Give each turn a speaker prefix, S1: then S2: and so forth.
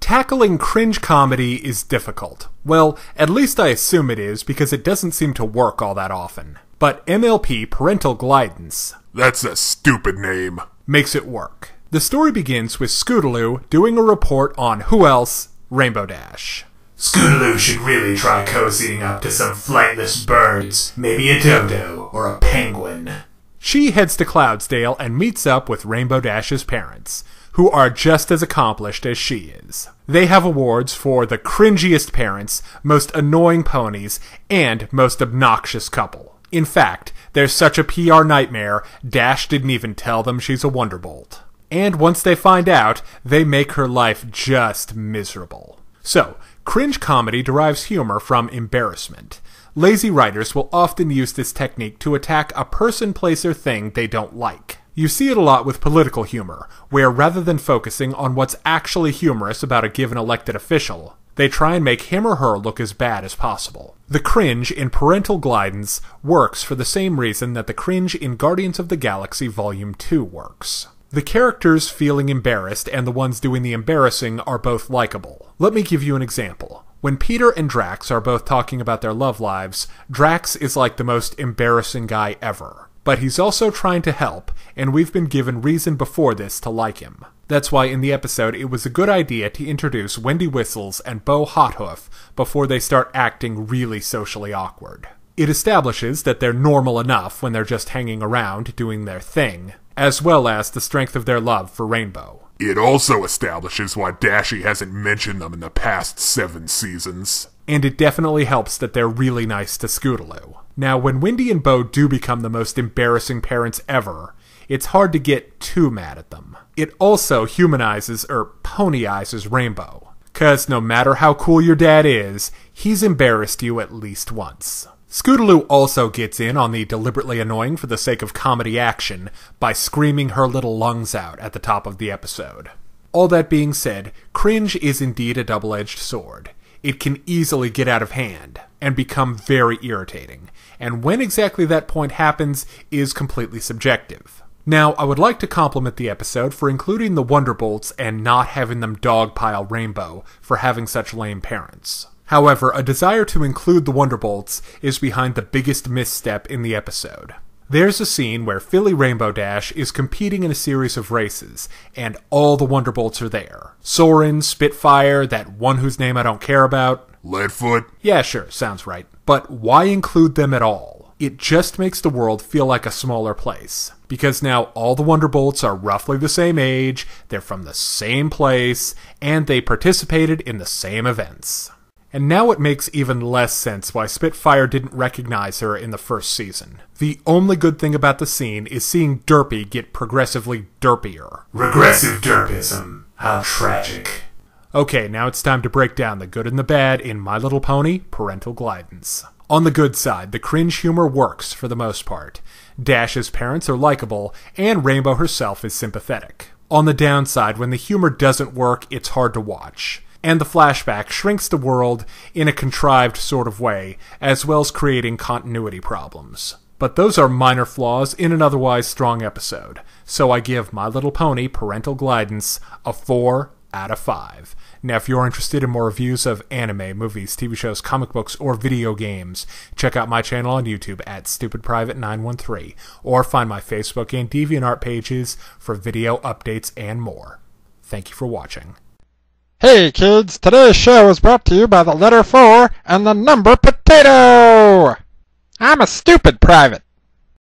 S1: Tackling cringe comedy is difficult. Well, at least I assume it is, because it doesn't seem to work all that often. But MLP, Parental Glideance,
S2: that's a stupid name,
S1: makes it work. The story begins with Scootaloo doing a report on who else? Rainbow Dash.
S3: Scootaloo should really try cozying up to some flightless birds, maybe a dodo or a penguin.
S1: She heads to Cloudsdale and meets up with Rainbow Dash's parents, who are just as accomplished as she is. They have awards for the cringiest parents, most annoying ponies, and most obnoxious couple. In fact, they're such a PR nightmare, Dash didn't even tell them she's a Wonderbolt. And once they find out, they make her life just miserable. So, cringe comedy derives humor from embarrassment. Lazy writers will often use this technique to attack a person, place, or thing they don't like. You see it a lot with political humor, where rather than focusing on what's actually humorous about a given elected official, they try and make him or her look as bad as possible. The cringe in Parental Glideance works for the same reason that the cringe in Guardians of the Galaxy Volume 2 works. The characters feeling embarrassed and the ones doing the embarrassing are both likable. Let me give you an example. When Peter and Drax are both talking about their love lives, Drax is like the most embarrassing guy ever. But he's also trying to help, and we've been given reason before this to like him. That's why in the episode it was a good idea to introduce Windy Whistles and Bo Hothoof before they start acting really socially awkward. It establishes that they're normal enough when they're just hanging around doing their thing, as well as the strength of their love for Rainbow.
S2: It also establishes why Dashy hasn't mentioned them in the past 7 seasons.
S1: And it definitely helps that they're really nice to Scootaloo. Now, when Windy and Bo do become the most embarrassing parents ever, it's hard to get too mad at them. It also humanizes, or ponyizes Rainbow. 'Cause no matter how cool your dad is, he's embarrassed you at least once. Scootaloo also gets in on the deliberately annoying for the sake of comedy action by screaming her little lungs out at the top of the episode. All that being said, cringe is indeed a double-edged sword. It can easily get out of hand and become very irritating, and when exactly that point happens is completely subjective. Now, I would like to compliment the episode for including the Wonderbolts and not having them dogpile Rainbow for having such lame parents. However, a desire to include the Wonderbolts is behind the biggest misstep in the episode. There's a scene where Philly Rainbow Dash is competing in a series of races, and all the Wonderbolts are there. Soren, Spitfire, that one whose name I don't care about.
S2: Leadfoot?
S1: Yeah, sure, sounds right. But why include them at all? It just makes the world feel like a smaller place. Because now all the Wonderbolts are roughly the same age, they're from the same place, and they participated in the same events. And now it makes even less sense why Spitfire didn't recognize her in the first season. The only good thing about the scene is seeing Derpy get progressively derpier.
S3: Regressive derpism. How tragic.
S1: Okay, now it's time to break down the good and the bad in My Little Pony, Parental Glideance. On the good side, the cringe humor works for the most part. Dash's parents are likable, and Rainbow herself is sympathetic. On the downside, when the humor doesn't work, it's hard to watch. And the flashback shrinks the world in a contrived sort of way, as well as creating continuity problems. But those are minor flaws in an otherwise strong episode, so I give My Little Pony Parental Glideance a 4 out of 5. Now, if you're interested in more reviews of anime, movies, TV shows, comic books, or video games, check out my channel on YouTube at StupidPrivate913, or find my Facebook and Deviantart pages for video updates and more. Thank you for watching.
S4: Hey kids, today's show is brought to you by the letter 4 and the number potato! I'm a stupid private.